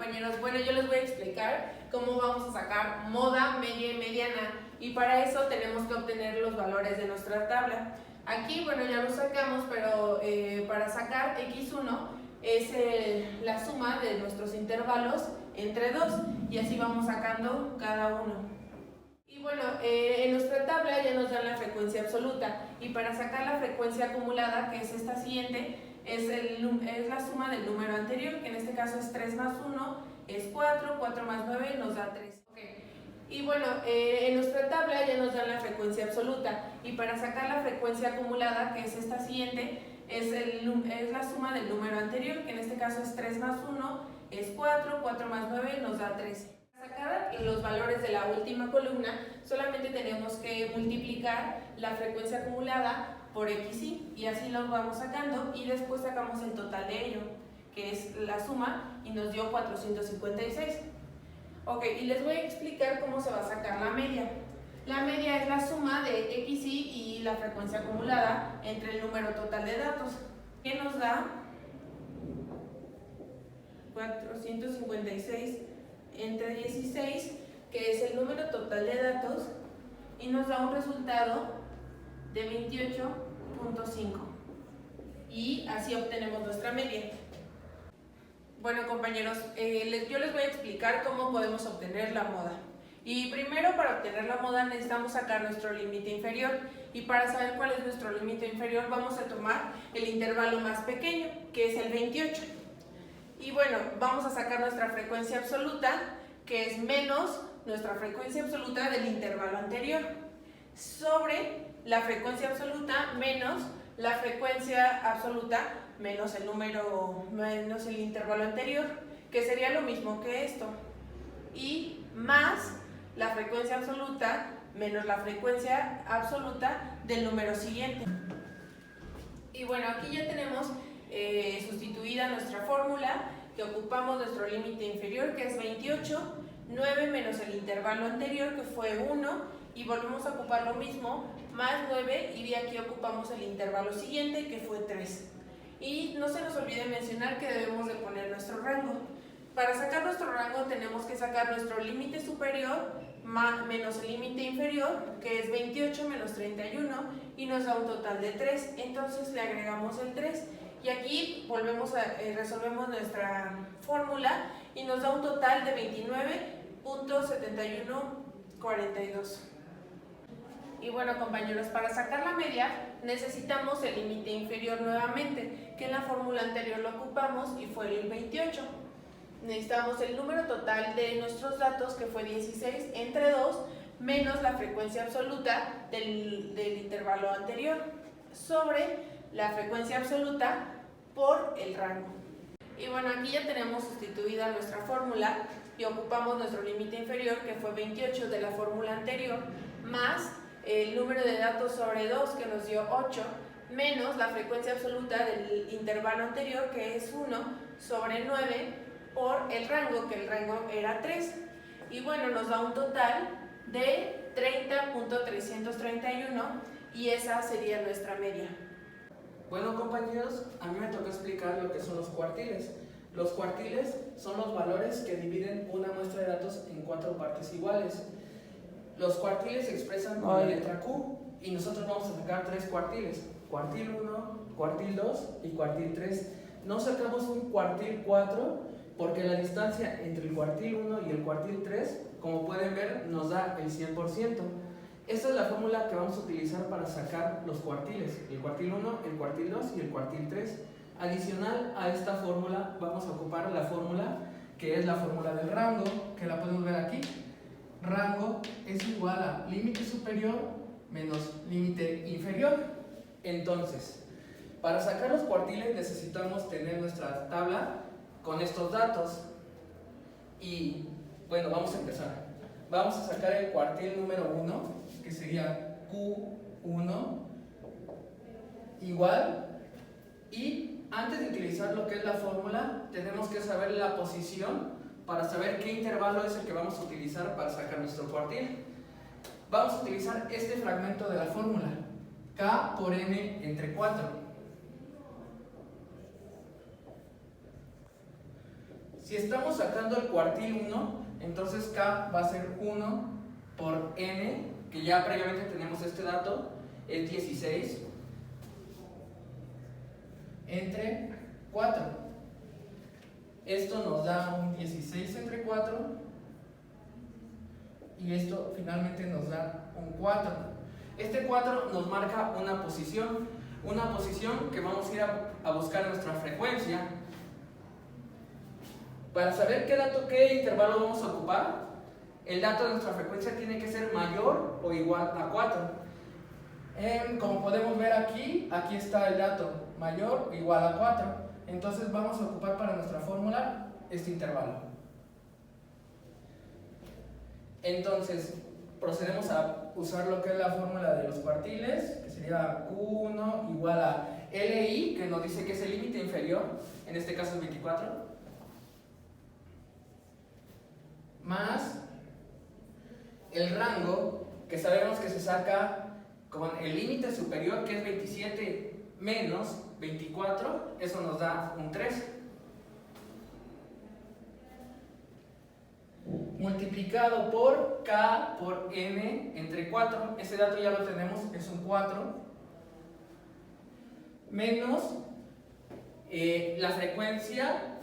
compañeros, bueno, yo les voy a explicar cómo vamos a sacar moda, media y mediana, y para eso tenemos que obtener los valores de nuestra tabla. Aquí, bueno, ya lo sacamos, pero para sacar x1 es la suma de nuestros intervalos entre 2, y así vamos sacando cada uno. Y bueno, en nuestra tabla ya nos dan la frecuencia absoluta, y para sacar la frecuencia acumulada, que es esta siguiente, es la suma del número anterior, que en este caso es 3 más 1, es 4, 4 más 9 nos da 3. Okay. Y bueno, en nuestra tabla ya nos dan la frecuencia absoluta, y para sacar la frecuencia acumulada, que es esta siguiente, es la suma del número anterior, que en este caso es 3 más 1, es 4, 4 más 9 nos da 13. Para sacar los valores de la última columna, solamente tenemos que multiplicar la frecuencia acumulada por xy, y así los vamos sacando, y después sacamos el total de ello, que es la suma, y nos dio 456. Ok, y les voy a explicar cómo se va a sacar la media. La media es la suma de xy y la frecuencia acumulada entre el número total de datos, que nos da 456 entre 16, que es el número total de datos, y nos da un resultado de 28.5, y así obtenemos nuestra media. Bueno, compañeros, yo les voy a explicar cómo podemos obtener la moda. Y primero, para obtener la moda necesitamos sacar nuestro límite inferior, y para saber cuál es nuestro límite inferior vamos a tomar el intervalo más pequeño, que es el 28. Y bueno, vamos a sacar nuestra frecuencia absoluta, que es menos nuestra frecuencia absoluta del intervalo anterior, sobre la frecuencia absoluta menos la frecuencia absoluta menos el intervalo anterior, que sería lo mismo que esto, y más la frecuencia absoluta menos la frecuencia absoluta del número siguiente. Y bueno, aquí ya tenemos sustituida nuestra fórmula, que ocupamos nuestro límite inferior, que es 28, 9 menos el intervalo anterior, que fue 1, y volvemos a ocupar lo mismo, más 9, y de aquí ocupamos el intervalo siguiente, que fue 3. Y no se nos olvide mencionar que debemos de poner nuestro rango. Para sacar nuestro rango tenemos que sacar nuestro límite superior menos el límite inferior, que es 28 menos 31, y nos da un total de 3. Entonces le agregamos el 3, y aquí resolvemos nuestra fórmula, y nos da un total de 29.7142. Y bueno, compañeros, para sacar la media necesitamos el límite inferior nuevamente, que en la fórmula anterior lo ocupamos y fue el 28. Necesitamos el número total de nuestros datos, que fue 16 entre 2, menos la frecuencia absoluta del intervalo anterior, sobre la frecuencia absoluta por el rango. Y bueno, aquí ya tenemos sustituida nuestra fórmula, y ocupamos nuestro límite inferior, que fue 28 de la fórmula anterior, más el número de datos sobre 2, que nos dio 8, menos la frecuencia absoluta del intervalo anterior, que es 1, sobre 9, por el rango, que el rango era 3. Y bueno, nos da un total de 30.331, y esa sería nuestra media. Bueno, compañeros, a mí me tocó explicar lo que son los cuartiles. Los cuartiles son los valores que dividen una muestra de datos en 4 partes iguales. Los cuartiles se expresan con la letra Q, y nosotros vamos a sacar 3 cuartiles: cuartil 1, cuartil 2 y cuartil 3. No sacamos un cuartil 4 porque la distancia entre el cuartil 1 y el cuartil 3, como pueden ver, nos da el 100%. Esta es la fórmula que vamos a utilizar para sacar los cuartiles: el cuartil 1, el cuartil 2 y el cuartil 3. Adicional a esta fórmula vamos a ocupar la fórmula que es la fórmula del rango, que la podemos ver aquí. Rango es igual a límite superior menos límite inferior. Entonces, para sacar los cuartiles necesitamos tener nuestra tabla con estos datos. Y bueno, vamos a empezar. Vamos a sacar el cuartil número 1, que sería Q1 igual, y antes de utilizar lo que es la fórmula tenemos que saber la posición para saber qué intervalo es el que vamos a utilizar para sacar nuestro cuartil. Vamos a utilizar este fragmento de la fórmula, K por M entre 4. Si estamos sacando el cuartil 1, entonces K va a ser 1 por N, que ya previamente tenemos este dato, es 16, entre 4. Esto nos da un 16 entre 4, y esto finalmente nos da un 4. Este 4 nos marca una posición que vamos a ir a buscar nuestra frecuencia. Para saber qué intervalo vamos a ocupar, el dato de nuestra frecuencia tiene que ser mayor o igual a 4. Como podemos ver aquí está el dato, mayor o igual a 4. Entonces vamos a ocupar para nuestra fórmula este intervalo. Entonces procedemos a usar lo que es la fórmula de los cuartiles, que sería Q1 igual a LI, que nos dice que es el límite inferior, en este caso es 24, más el rango, que sabemos que se saca con el límite superior, que es 27 menos 24, eso nos da un 3. Multiplicado por K por N entre 4, ese dato ya lo tenemos, es un 4, menos la frecuencia,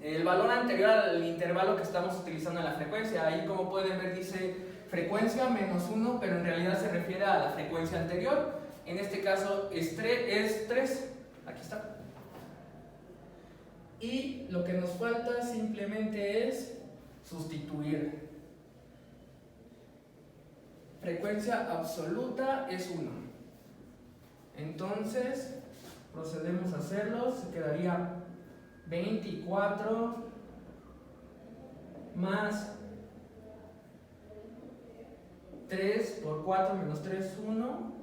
el valor anterior al intervalo que estamos utilizando en la frecuencia. Ahí, como pueden ver, dice frecuencia menos 1, pero en realidad se refiere a la frecuencia anterior. En este caso es 3, aquí está. Y lo que nos falta simplemente es sustituir. Frecuencia absoluta es 1. Entonces procedemos a hacerlo. Se quedaría 24 más 3 por 4 menos 3, 1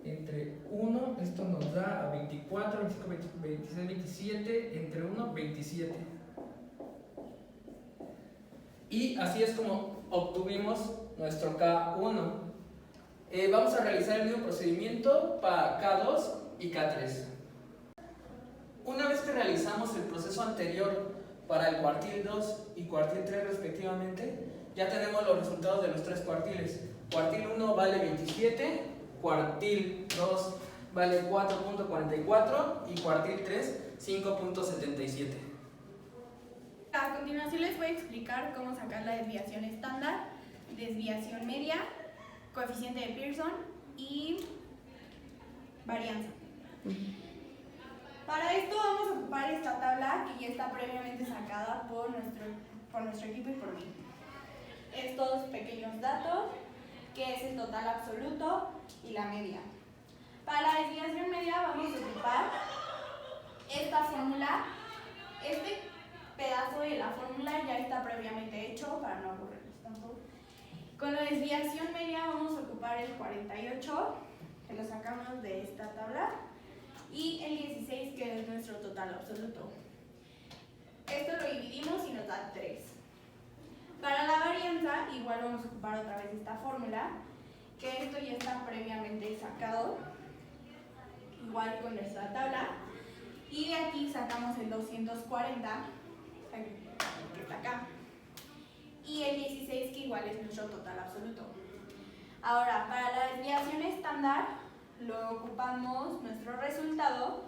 entre 1, esto nos da a 24, 25, 26, 27, entre 1, 27. Y así es como obtuvimos nuestro K1. Vamos a realizar el mismo procedimiento para K2 y K3. Una vez que realizamos el proceso anterior para el cuartil 2 y cuartil 3 respectivamente, ya tenemos los resultados de los tres cuartiles. Cuartil 1 vale 27, cuartil 2 vale 4.44 y cuartil 3 5.77. A continuación les voy a explicar cómo sacar la desviación estándar, desviación media, coeficiente de Pearson y varianza. Para esto vamos a ocupar esta tabla que ya está previamente sacada por nuestro equipo y por mí. Estos pequeños datos, que es el total absoluto y la media. Para la desviación media vamos a ocupar esta fórmula. Este pedazo de la fórmula ya está previamente hecho para no aburrirnos tanto. Con la desviación media vamos a ocupar el 48, que lo sacamos de esta tabla, y el 16, que es nuestro total absoluto. Esto lo dividimos y nos da 3. Para la varianza, igual vamos a ocupar otra vez esta fórmula, que esto ya está previamente sacado, igual con nuestra tabla, y de aquí sacamos el 240, que está acá, y el 16, que igual es nuestro total absoluto. Ahora, para la desviación estándar, lo ocupamos nuestro resultado,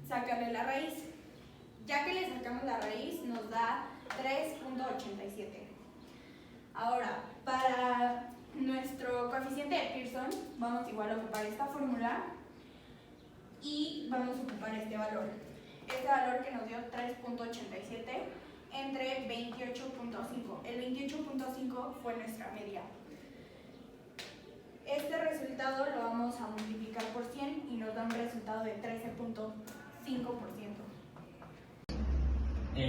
sacarle la raíz. Ya que le sacamos la raíz, nos da 3.87. Ahora, para nuestro coeficiente de Pearson, vamos igual a ocupar esta fórmula y vamos a ocupar este valor. Este valor que nos dio 3.87 entre 28.5. El 28.5 fue nuestra media. Este resultado lo vamos a multiplicar por 100 y nos da un resultado de 13.5%.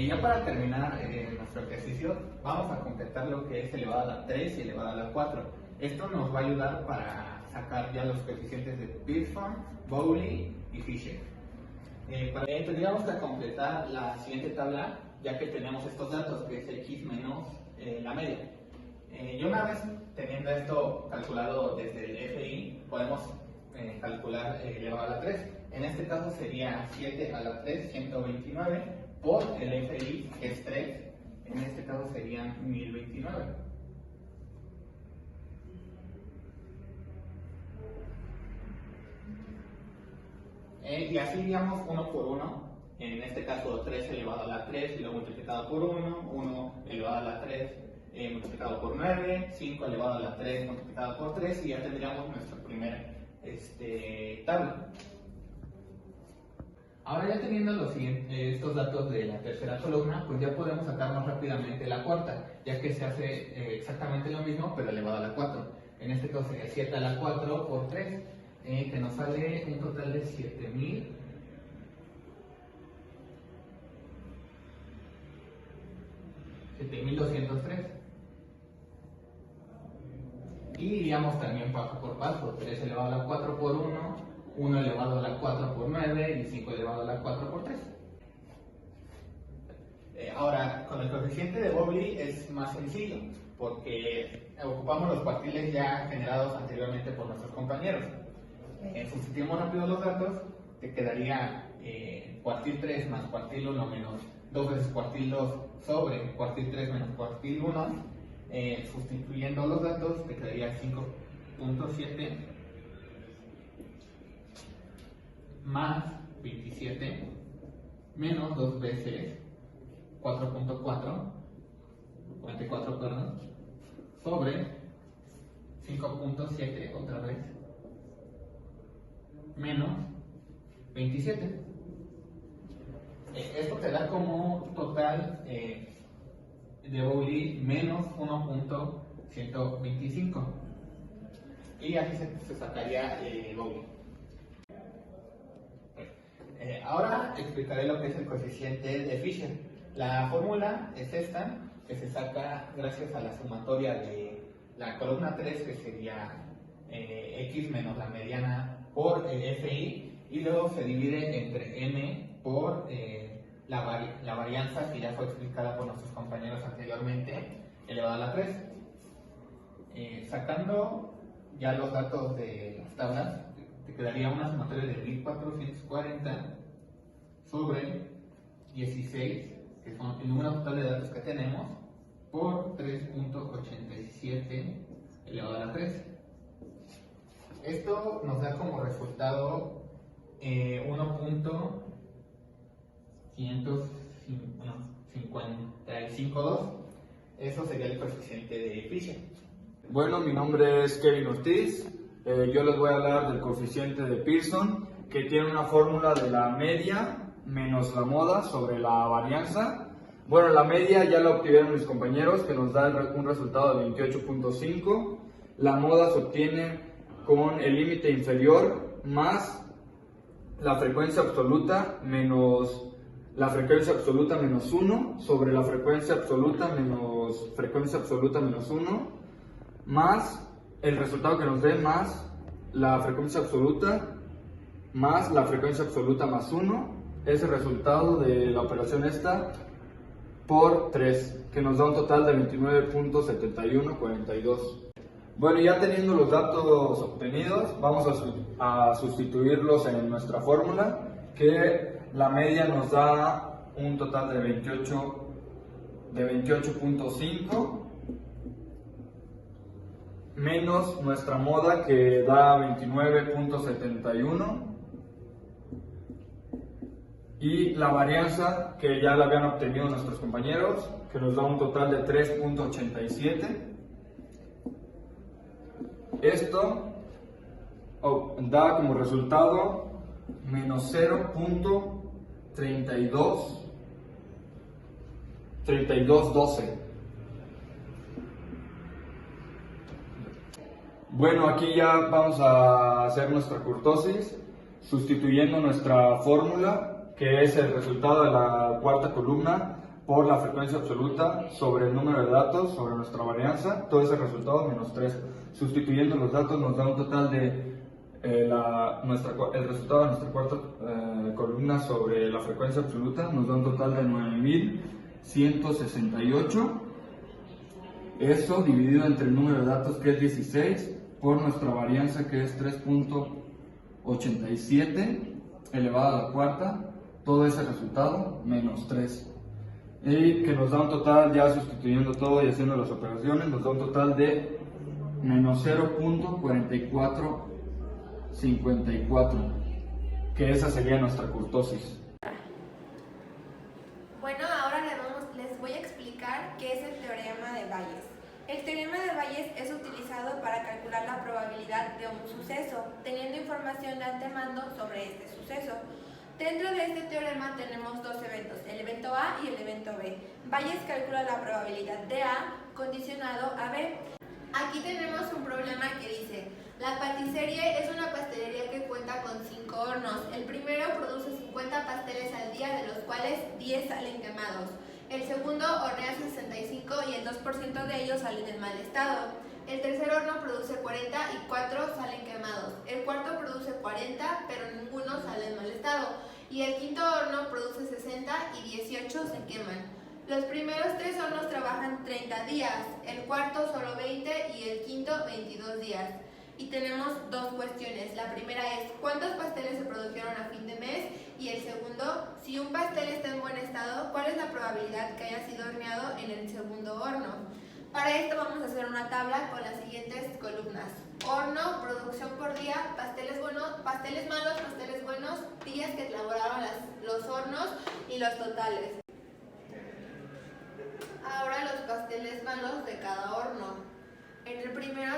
Ya para terminar nuestro ejercicio, vamos a completar lo que es elevado a la 3 y elevado a la 4. Esto nos va a ayudar para sacar ya los coeficientes de Pearson, Bowley y Fisher. Tendríamos que completar la siguiente tabla, ya que tenemos estos datos, que es X menos la media. Y una vez teniendo esto calculado desde el FI, podemos calcular elevado a la 3. En este caso sería 7 a la 3, 129, por el FI, que es 3, en este caso serían 1029. Y así iríamos uno por uno, en este caso 3 elevado a la 3 y lo multiplicado por 1, 1 elevado a la 3 multiplicado por 9, 5 elevado a la 3 multiplicado por 3 y ya tendríamos nuestra primera tabla. Ahora ya teniendo estos datos de la tercera columna, pues ya podemos sacar más rápidamente la cuarta, ya que se hace exactamente lo mismo pero elevado a la 4. En este caso sería 7 a la 4 por 3. Que nos sale un total de 7,203. Y iríamos también paso por paso: 3 elevado a la 4 por 1, 1 elevado a la 4 por 9 y 5 elevado a la 4 por 3. Ahora, con el coeficiente de Bogly es más sencillo, porque ocupamos los cuartiles ya generados anteriormente por nuestros compañeros. Sustituimos rápido los datos, te quedaría cuartil 3 más cuartil 1 menos 2 veces cuartil 2 sobre cuartil 3 menos cuartil 1. Sustituyendo los datos, te quedaría 5.7 más 27 menos 2 veces 4.4, 44, perdón, sobre 5.7 otra vez menos 27. Esto te da como total de Bogly menos 1.125. Y así se sacaría Bogly. Ahora explicaré lo que es el coeficiente de Fisher. La fórmula es esta, que se saca gracias a la sumatoria de la columna 3, que sería X menos la mediana por FI, y luego se divide entre N por la varianza que ya fue explicada por nuestros compañeros anteriormente, elevada a la 3. Sacando ya los datos de las tablas, te quedaría una sumatoria de 1440 sobre 16, que son el número total de datos que tenemos, por 3.87 elevado a la 3. Esto nos da como resultado 1.155.2. Eso sería el coeficiente de Fisher. Bueno, mi nombre es Kevin Ortiz. Yo les voy a hablar del coeficiente de Pearson, que tiene una fórmula de la media menos la moda sobre la varianza. Bueno, la media ya la obtuvieron mis compañeros, que nos da un resultado de 28.5. La moda se obtiene con el límite inferior más la frecuencia absoluta menos la frecuencia absoluta menos 1 sobre la frecuencia absoluta menos 1 más el resultado que nos dé más la frecuencia absoluta más 1. Es el resultado de la operación esta por 3, que nos da un total de 29.7142. Bueno, ya teniendo los datos obtenidos, vamos a sustituirlos en nuestra fórmula, que la media nos da un total de 28.5 menos nuestra moda, que da 29.71, y la varianza, que ya la habían obtenido nuestros compañeros, que nos da un total de 3.87. Esto da como resultado menos 0.3212. Bueno, aquí ya vamos a hacer nuestra kurtosis, sustituyendo nuestra fórmula, que es el resultado de la cuarta columna, por la frecuencia absoluta sobre el número de datos, sobre nuestra varianza, todo ese resultado menos 3. Sustituyendo los datos nos da un total de el resultado de nuestra cuarta columna sobre la frecuencia absoluta, nos da un total de 9.168. Eso dividido entre el número de datos, que es 16, por nuestra varianza, que es 3.87 elevado a la cuarta, todo ese resultado menos 3. Y que nos da un total, ya sustituyendo todo y haciendo las operaciones, nos da un total de menos 0.4454, que esa sería nuestra kurtosis. Bueno, ahora les voy a explicar qué es el teorema de Bayes. El teorema de Bayes es utilizado para calcular la probabilidad de un suceso, teniendo información de antemano sobre este suceso. Dentro de este teorema tenemos dos eventos, el evento A y el evento B. Bayes calcula la probabilidad de A condicionado a B. Aquí tenemos un problema que dice: la patiserie es una pastelería que cuenta con 5 hornos. El primero produce 50 pasteles al día, de los cuales 10 salen quemados. El segundo hornea 65 y el 2% de ellos salen en mal estado. El tercer horno produce 40 y 4 salen quemados. El cuarto produce 40, pero ninguno sale en mal estado. Y el quinto horno produce 60 y 18 se queman. Los primeros 3 hornos trabajan 30 días, el cuarto solo 20 y el quinto 22 días. Y tenemos dos cuestiones. La primera es: ¿cuántos pasteles se produjeron a fin de mes? Y el segundo, si un pastel está en buen estado, ¿cuál es la probabilidad que haya sido horneado en el segundo horno? Para esto vamos a hacer una tabla con las siguientes columnas: horno, producción por día, pasteles buenos, pasteles malos, pasteles buenos, días que elaboraron los hornos y los totales. Ahora los pasteles malos de cada horno. En el primero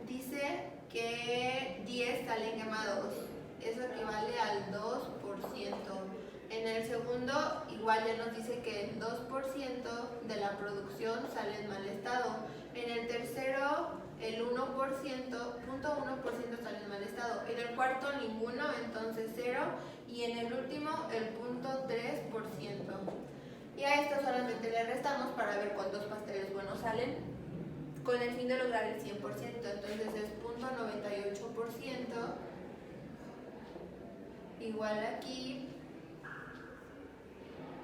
dice que 10 salen quemados, eso equivale al 2%. En el segundo igual ya nos dice que el 2% de la producción sale en mal estado. En el tercero el 0.1% sale en mal estado. En el cuarto ninguno, entonces 0. Y en el último el 0.3%. Y a esto solamente le restamos para ver cuántos pasteles buenos salen, con el fin de lograr el 100%. Entonces es 0.98%, igual aquí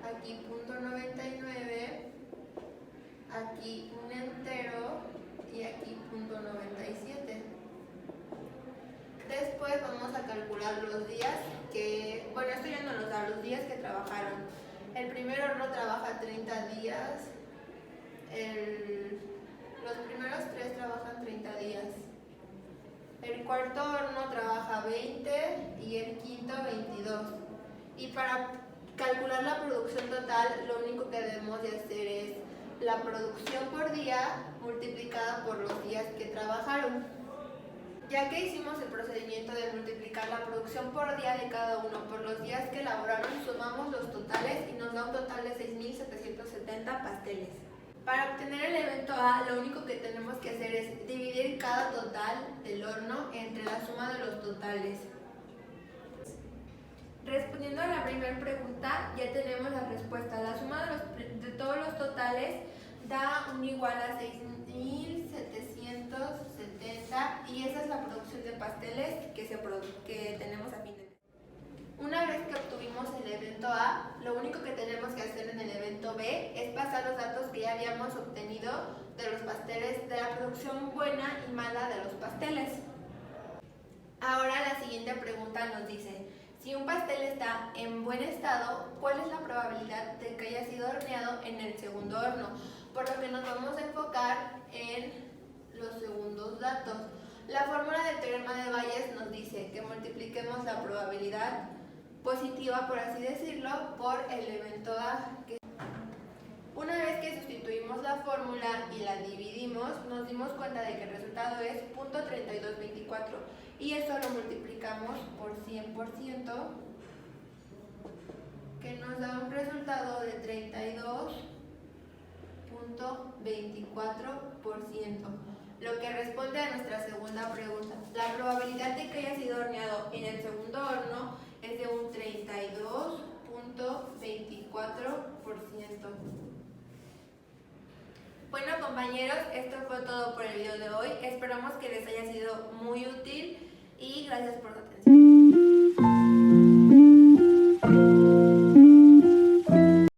0.99, aquí un entero y aquí 0.97. Después vamos a calcular los días que, bueno, esto ya no nos da los días que trabajaron. El primer horno trabaja 30 días, los primeros 3 trabajan 30 días. El cuarto horno trabaja 20 y el quinto 22. Y para calcular la producción total, lo único que debemos de hacer es la producción por día multiplicada por los días que trabajaron. Ya que hicimos el procedimiento de multiplicar la producción por día de cada uno por los días que elaboraron, sumamos los totales y nos da un total de 6.770 pasteles. Para obtener el evento A, lo único que tenemos que hacer es dividir cada total del horno entre la suma de los totales. Respondiendo a la primera pregunta, ya tenemos la respuesta. La suma de todos los totales da un igual a 6.770 y esa es la producción de pasteles que tenemos a fin de mes. Una vez que obtuvimos el evento A, lo único que tenemos que hacer en el evento B es pasar los datos que ya habíamos obtenido de los pasteles, de la producción buena y mala de los pasteles. Ahora la siguiente pregunta nos dice: si un pastel está en buen estado, ¿cuál es la probabilidad de que haya sido horneado en el segundo horno? Por lo que nos vamos a enfocar en los segundos datos. La fórmula del teorema de Bayes nos dice que multipliquemos la probabilidad positiva, por así decirlo, por el evento A. Una vez que sustituimos la fórmula y la dividimos, nos dimos cuenta de que el resultado es 0.3224 y esto lo multiplicamos por 100%, que nos da un resultado de 32.24%, lo que responde a nuestra segunda pregunta. La probabilidad de que haya sido horneado en el segundo horno es de un 32.24%. Bueno, compañeros, esto fue todo por el video de hoy. Esperamos que les haya sido muy útil y gracias por su atención.